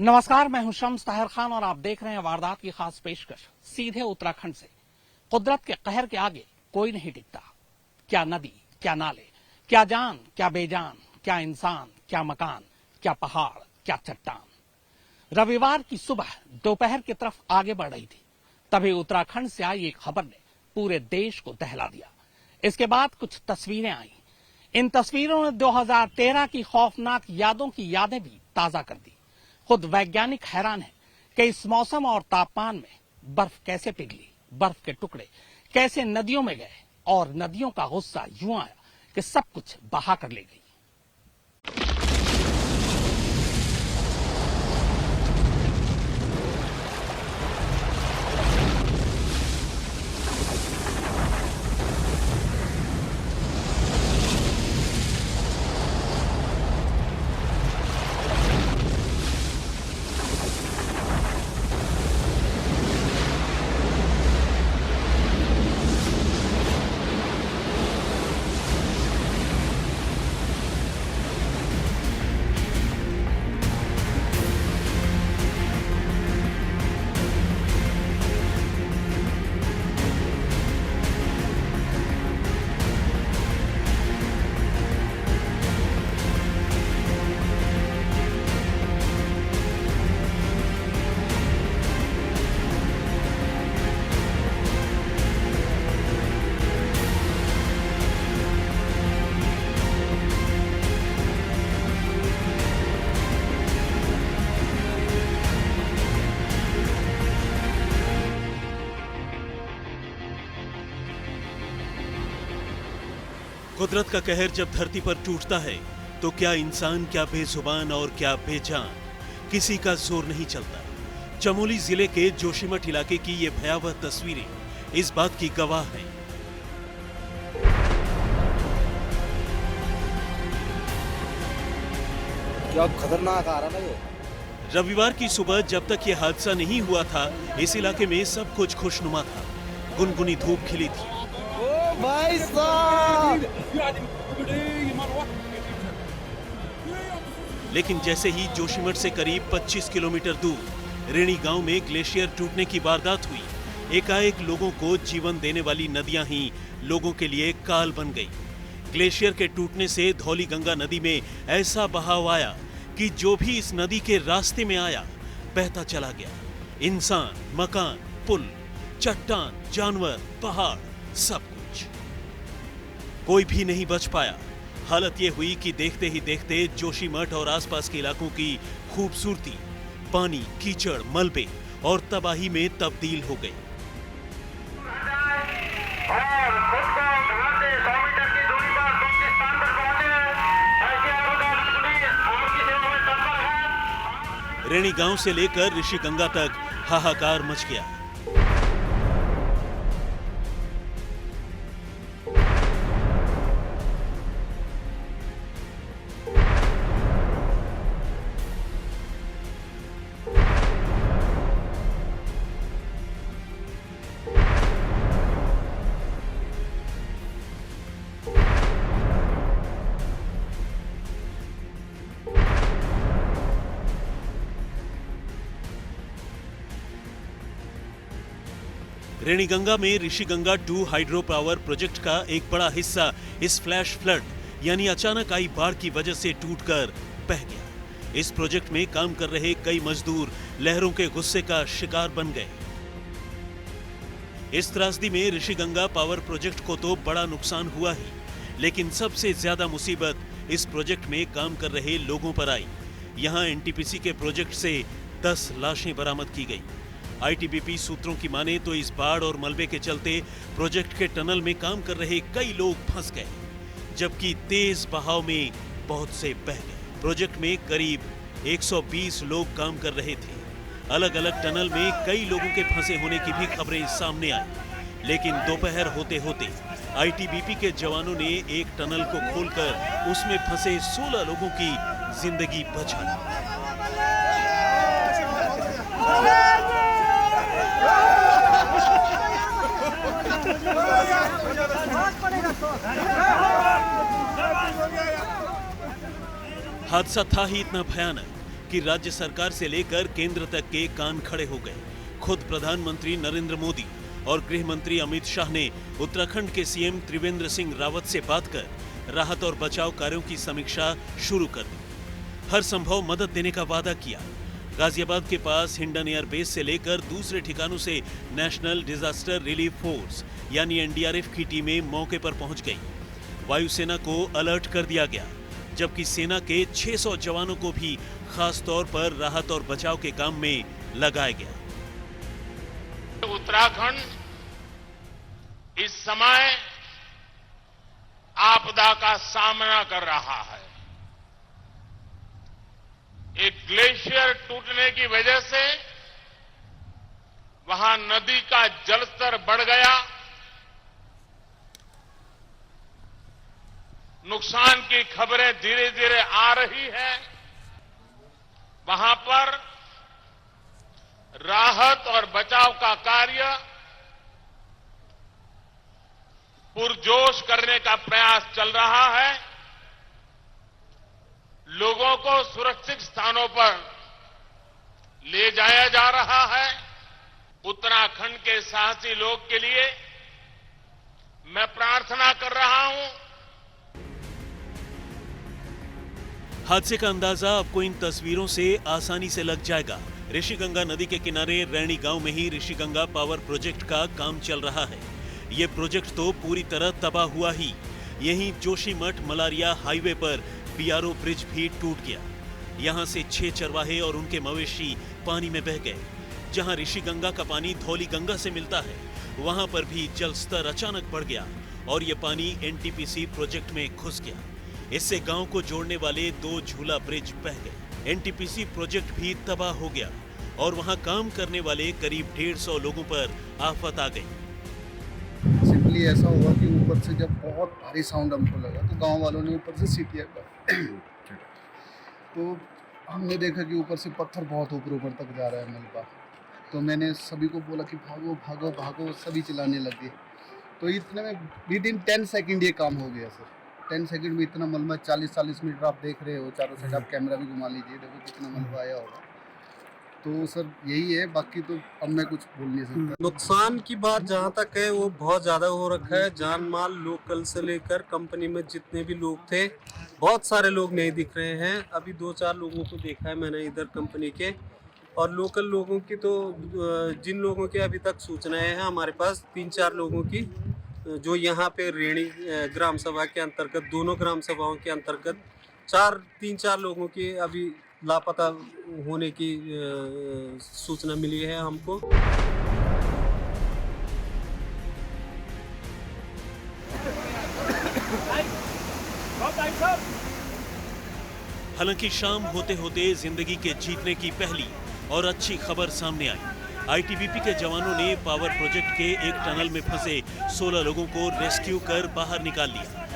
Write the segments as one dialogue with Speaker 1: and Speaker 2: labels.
Speaker 1: नमस्कार, मैं हूं शम्स ताहिर खान और आप देख रहे हैं वारदात की खास पेशकश सीधे उत्तराखंड से। कुदरत के कहर के आगे कोई नहीं टिकता। क्या नदी, क्या नाले, क्या जान, क्या बेजान, क्या इंसान, क्या मकान, क्या पहाड़, क्या चट्टान। रविवार की सुबह दोपहर की तरफ आगे बढ़ रही थी, तभी उत्तराखंड से आई एक खबर ने पूरे देश को दहला दिया। इसके बाद कुछ तस्वीरें आई। इन तस्वीरों ने 2013 की खौफनाक यादों की यादें भी ताजा कर दी। खुद वैज्ञानिक हैरान है कि इस मौसम और तापमान में बर्फ कैसे पिघली, बर्फ के टुकड़े कैसे नदियों में गए और नदियों का गुस्सा यूं आया कि सब कुछ बहा कर ले गई।
Speaker 2: कुदरत का कहर जब धरती पर टूटता है तो क्या इंसान, क्या बेजुबान और क्या बेजान, किसी का जोर नहीं चलता। चमोली जिले के जोशीमठ इलाके की ये भयावह तस्वीरें इस बात की गवाह हैं।
Speaker 3: क्या खतरनाक आ रहा है ये।
Speaker 2: रविवार की सुबह जब तक ये हादसा नहीं हुआ था, इस इलाके में सब कुछ खुशनुमा था। गुनगुनी धूप खिली थी।
Speaker 3: भाई साहब!
Speaker 2: लेकिन जैसे ही जोशीमठ से करीब 25 किलोमीटर दूर रेणी गांव में ग्लेशियर टूटने की वारदात हुई, एकाएक लोगों को जीवन देने वाली नदियां ही लोगों के लिए काल बन गई। ग्लेशियर के टूटने से धौली गंगा नदी में ऐसा बहाव आया कि जो भी इस नदी के रास्ते में आया बहता चला गया। इंसान, मकान, पुल, चट्टान, जानवर, पहाड़, सब कुछ। कोई भी नहीं बच पाया। हालत ये हुई कि देखते ही देखते जोशीमठ और आसपास के इलाकों की खूबसूरती पानी, कीचड़, मलबे और तबाही में तब्दील हो गई। रेणी गांव से लेकर ऋषिगंगा तक हाहाकार मच गया। रेणीगंगा में ऋषिगंगा 2 हाइड्रो पावर प्रोजेक्ट का एक बड़ा हिस्सा इस फ्लैश फ्लड यानी अचानक आई बाढ़ की वजह से टूटकर बह गया। इस प्रोजेक्ट में काम कर रहे कई मजदूर लहरों के गुस्से का शिकार बन गए। इस त्रासदी में ऋषिगंगा पावर प्रोजेक्ट को तो बड़ा नुकसान हुआ ही, लेकिन सबसे ज्यादा मुसीबत इस प्रोजेक्ट में काम कर रहे लोगों पर आई। यहां एनटीपीसी के प्रोजेक्ट से 10 लाशें बरामद की गई। आईटीबीपी सूत्रों की माने तो इस बाढ़ और मलबे के चलते प्रोजेक्ट के टनल में काम कर रहे कई लोग फंस गए, जबकि तेज बहाव में बहुत से बह गए। प्रोजेक्ट में करीब 120 लोग काम कर रहे थे। अलग अलग टनल में कई लोगों के फंसे होने की भी खबरें सामने आई, लेकिन दोपहर होते होते आईटीबीपी के जवानों ने एक टनल को खोलकर उसमें फंसे 16 लोगों की जिंदगी बचा ली। हादसा था ही इतना भयानक कि राज्य सरकार से लेकर केंद्र तक के कान खड़े हो गए। खुद प्रधानमंत्री नरेंद्र मोदी और गृह मंत्री अमित शाह ने उत्तराखंड के सीएम त्रिवेंद्र सिंह रावत से बात कर राहत और बचाव कार्यों की समीक्षा शुरू कर दी। हर संभव मदद देने का वादा किया। गाजियाबाद के पास हिंडन एयर बेस से लेकर दूसरे ठिकानों से नेशनल डिजास्टर रिलीफ फोर्स यानी एनडीआरएफ की टीमें मौके पर पहुंच गई। वायुसेना को अलर्ट कर दिया गया, जबकि सेना के 600 जवानों को भी खास तौर पर राहत और बचाव के काम में लगाया गया।
Speaker 4: उत्तराखंड इस समय आपदा का सामना कर रहा है। एक ग्लेशियर टूटने की वजह से वहां नदी का जलस्तर बढ़ गया। नुकसान की खबरें धीरे धीरे आ रही है। वहां पर राहत और बचाव का कार्य पुरजोश करने का प्रयास चल रहा है। लोगों को सुरक्षित स्थानों पर ले जाया जा रहा है। उत्तराखंड के साहसी लोग के लिए मैं प्रार्थना कर रहा हूं।
Speaker 2: हादसे का अंदाजा आपको इन तस्वीरों से आसानी से लग जाएगा। ऋषिगंगा नदी के किनारे रैणी गांव में ही ऋषिगंगा पावर प्रोजेक्ट का काम चल रहा है। ये प्रोजेक्ट तो पूरी तरह तबाह हुआ ही। यहीं जोशीमठ मलारिया हाईवे पर बीआरओ ब्रिज भी टूट गया। यहां से 6 चरवाहे और उनके मवेशी पानी में बह गए। जहां ऋषिगंगा का पानी धौली गंगा से मिलता है, वहां पर भी जल स्तर अचानक बढ़ गया और ये पानी एनटीपीसी प्रोजेक्ट में घुस गया। इससे गांव को जोड़ने वाले 2 झूला ब्रिज बह गए। एनटीपीसी प्रोजेक्ट भी तबाह हो गया और वहां काम करने वाले करीब 150 लोगों पर आफत आ गई।
Speaker 5: सिंपली ऐसा हुआ कि ऊपर से जब बहुत भारी साउंड हमको लगा तो गांव वालों ने ऊपर से सीटियाँ कर तो हमने देखा कि ऊपर से पत्थर बहुत ऊपर तक जा रहा है मलबा। तो मैंने सभी को बोला कि भागो भागो भागो, सभी चिल्लाने लगे। तो इतने में विदिन 10 सेकंड ये काम हो गया सर। 10 सेकंड में इतना मलबा, 40-40 मीटर आप देख रहे हो, चारों साइड आप कैमरा भी घुमा लीजिए, देखो कितना मलबा आया होगा। तो सर यही है, बाकी तो अब मैं कुछ बोल नहीं सकता।
Speaker 6: नुकसान की बात जहाँ तक है वो बहुत ज़्यादा हो रखा है। जान माल लोकल से लेकर कंपनी में जितने भी लोग थे, बहुत सारे लोग नहीं दिख रहे हैं। अभी 2-4 लोगों को देखा है मैंने इधर कंपनी के, और लोकल लोगों की तो जिन लोगों की अभी तक सूचनाएं हैं हमारे पास 3-4 लोगों की, जो यहाँ पे रेणी ग्राम सभा के अंतर्गत, दोनों ग्राम सभाओं के अंतर्गत 3-4 लोगों की अभी लापता होने की सूचना मिली है हमको।
Speaker 2: हालांकि शाम होते होते जिंदगी के जीतने की पहली और अच्छी खबर सामने आई। आईटीबीपी के जवानों ने पावर प्रोजेक्ट के एक टनल में फंसे 16 लोगों को रेस्क्यू कर बाहर निकाल लिया।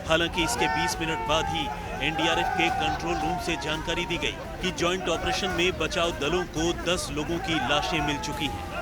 Speaker 2: हालांकि इसके 20 मिनट बाद ही एनडीआरएफ के कंट्रोल रूम से जानकारी दी गई कि जॉइंट ऑपरेशन में बचाव दलों को 10 लोगों की लाशें मिल चुकी हैं।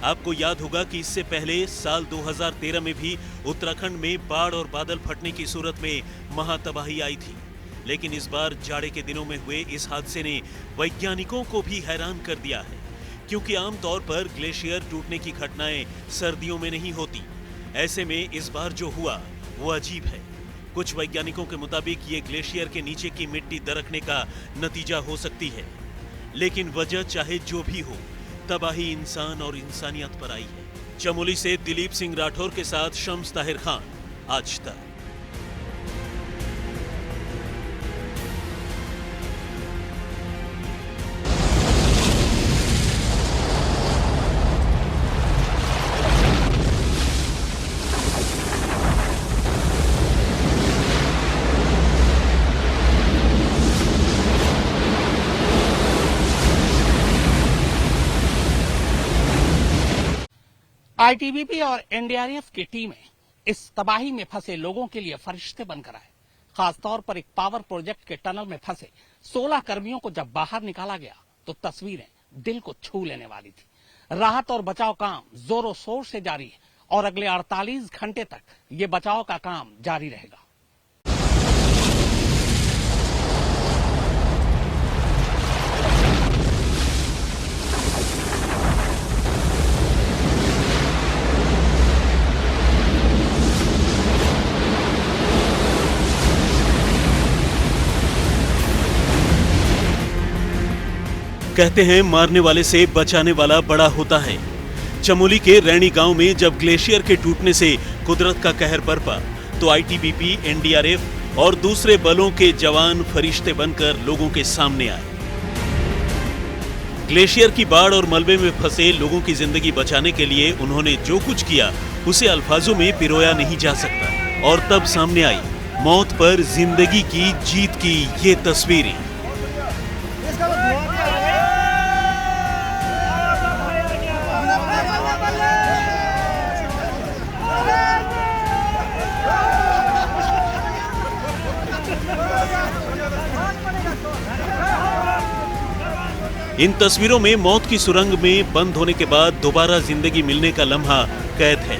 Speaker 2: आपको याद होगा कि इससे पहले साल 2013 में भी उत्तराखंड में बाढ़ और बादल फटने की सूरत में महातबाही आई थी। लेकिन इस बार जाड़े के दिनों में हुए इस हादसे ने वैज्ञानिकों को भी हैरान कर दिया है, क्योंकि आमतौर पर ग्लेशियर टूटने की घटनाएं सर्दियों में नहीं होती। ऐसे में इस बार जो हुआ वो अजीब है। कुछ वैज्ञानिकों के मुताबिक ये ग्लेशियर के नीचे की मिट्टी दरकने का नतीजा हो सकती है। लेकिन वजह चाहे जो भी हो, तबाही इंसान और इंसानियत पर आई है। चमोली से दिलीप सिंह राठौर के साथ शम्स ताहिर खान, आज तक।
Speaker 1: आईटीबीपी और एनडीआरएफ की टीमें इस तबाही में फंसे लोगों के लिए फरिश्ते बनकर आए। खासतौर पर एक पावर प्रोजेक्ट के टनल में फंसे 16 कर्मियों को जब बाहर निकाला गया तो तस्वीरें दिल को छू लेने वाली थी। राहत और बचाव काम जोरों शोर से जारी है और अगले 48 घंटे तक ये बचाव का काम जारी रहेगा।
Speaker 2: कहते हैं मारने वाले से बचाने वाला बड़ा होता है। चमोली के रैणी गांव में जब ग्लेशियर के टूटने से कुदरत का कहर बरपा तो आईटीबीपी, एनडीआरएफ और दूसरे बलों के जवान फरिश्ते बनकर लोगों के सामने आए। ग्लेशियर की बाढ़ और मलबे में फंसे लोगों की जिंदगी बचाने के लिए उन्होंने जो कुछ किया उसे अल्फाजों में पिरोया नहीं जा सकता। और तब सामने आई मौत पर जिंदगी की जीत की ये तस्वीरें। इन तस्वीरों में मौत की सुरंग में बंद होने के बाद दोबारा जिंदगी मिलने का लम्हा कैद है।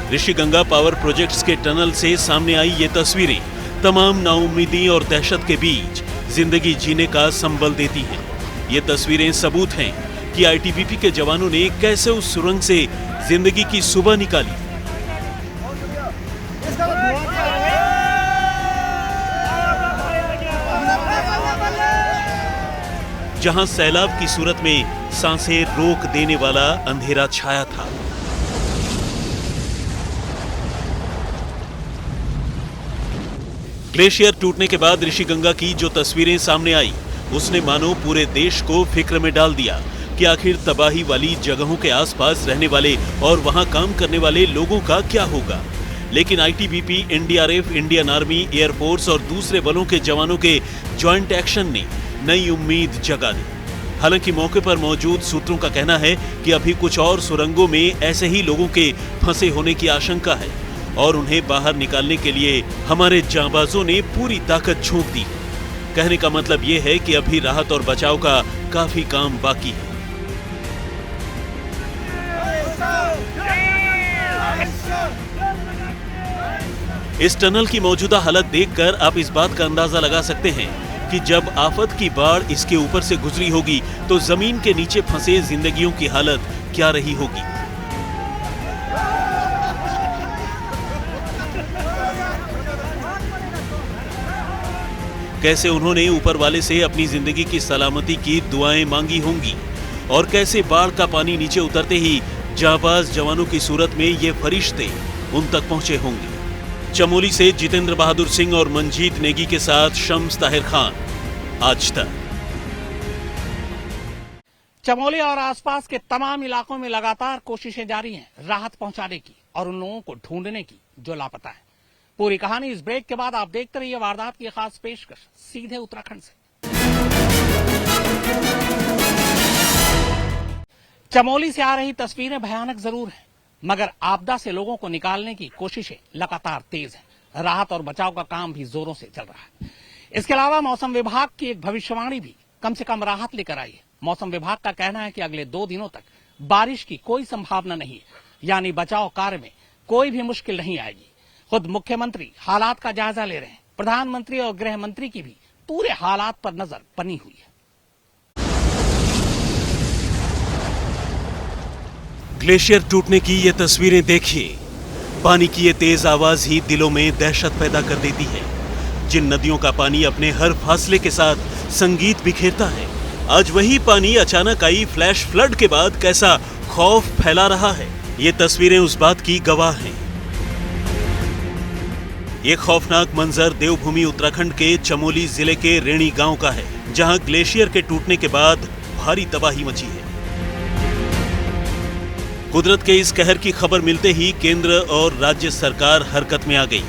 Speaker 2: ऋषिगंगा पावर प्रोजेक्ट्स के टनल से सामने आई ये तस्वीरें तमाम नाउम्मीदी और दहशत के बीच जिंदगी जीने का संबल देती हैं। ये तस्वीरें सबूत हैं कि आईटीबीपी के जवानों ने कैसे उस सुरंग से जिंदगी की सुबह निकाली। जहां सैलाब की सूरत में सांसें रोक देने वाला अंधेरा छाया था। ग्लेशियर टूटने के बाद ऋषिगंगा की जो तस्वीरें सामने आई उसने मानो पूरे देश को फिक्र में डाल दिया कि आखिर तबाही वाली जगहों के आसपास रहने वाले और वहां काम करने वाले लोगों का क्या होगा। लेकिन ITBP, NDRF, Indian army, air force और दूसरे बलों के जवानों के ज्वाइंट एक्शन ने नई उम्मीद जगा दी। हालांकि मौके पर मौजूद सूत्रों का कहना है कि अभी कुछ और सुरंगों में ऐसे ही लोगों के फंसे होने की आशंका है और उन्हें बाहर निकालने के लिए हमारे जांबाजों ने पूरी ताकत झोंक दी। कहने का मतलब यह है कि अभी राहत और बचाव का काफी काम बाकी है। इस टनल की मौजूदा हालत देखकर आप इस बात का अंदाजा लगा सकते हैं कि जब आफत की बाढ़ इसके ऊपर से गुजरी होगी तो जमीन के नीचे फंसे जिंदगियों की हालत क्या रही होगी। कैसे उन्होंने ऊपर वाले से अपनी जिंदगी की सलामती की दुआएं मांगी होंगी और कैसे बाढ़ का पानी नीचे उतरते ही जांबाज जवानों की सूरत में ये फरिश्ते उन तक पहुंचे होंगे। चमोली से जितेंद्र बहादुर सिंह और मंजीत नेगी के साथ शम्स ताहिर खान, आज तक।
Speaker 1: चमोली और आसपास के तमाम इलाकों में लगातार कोशिशें जारी हैं राहत पहुंचाने की और उन लोगों को ढूंढने की जो लापता है। पूरी कहानी इस ब्रेक के बाद आप देखते रहिए वारदात की खास पेशकश सीधे उत्तराखंड से। चमोली से आ रही तस्वीरें भयानक जरूर हैं, मगर आपदा से लोगों को निकालने की कोशिशें लगातार तेज हैं। राहत और बचाव का काम भी जोरों से चल रहा है। इसके अलावा मौसम विभाग की एक भविष्यवाणी भी कम से कम राहत लेकर आई है। मौसम विभाग का कहना है कि अगले 2 दिनों तक बारिश की कोई संभावना नहीं है, यानी बचाव कार्य में कोई भी मुश्किल नहीं आएगी। खुद मुख्यमंत्री हालात का जायजा ले रहे हैं। प्रधानमंत्री और गृह मंत्री की भी पूरे हालात पर नजर बनी हुई है।
Speaker 2: ग्लेशियर टूटने की ये तस्वीरें देखिए। पानी की ये तेज आवाज ही दिलों में दहशत पैदा कर देती है। जिन नदियों का पानी अपने हर फासले के साथ संगीत बिखेरता है, आज वही पानी अचानक आई फ्लैश फ्लड के बाद कैसा खौफ फैला रहा है, ये तस्वीरें उस बात की गवाह हैं। ये खौफनाक मंजर देवभूमि उत्तराखंड के चमोली जिले के रैणी गांव का है, जहां ग्लेशियर के टूटने के बाद भारी तबाही मची है। कुदरत के इस कहर की खबर मिलते ही केंद्र और राज्य सरकार हरकत में आ गई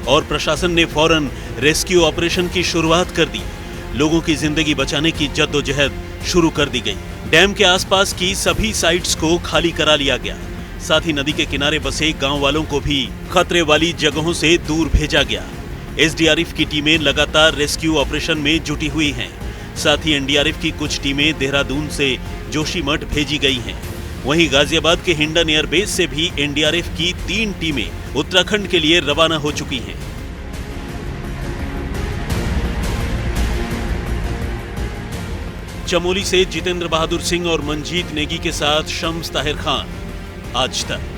Speaker 2: और प्रशासन ने फौरन रेस्क्यू ऑपरेशन की शुरुआत कर दी। लोगों की जिंदगी बचाने की जद्दोजहद शुरू कर दी गई। डैम के आसपास की सभी साइट्स को खाली करा लिया गया। साथ ही नदी के किनारे बसे गांव वालों को भी खतरे वाली जगहों से दूर भेजा गया। एसडीआरएफ की टीमें लगातार रेस्क्यू ऑपरेशन में जुटी हुई हैं। साथ ही एनडीआरएफ की कुछ टीमें देहरादून से जोशीमठ भेजी गई हैं। वहीं गाजियाबाद के हिंडन एयरबेस से भी एनडीआरएफ की 3 टीमें उत्तराखंड के लिए रवाना हो चुकी हैं। चमोली से जितेंद्र बहादुर सिंह और मंजीत नेगी के साथ शम्स ताहिर खान, आज तक।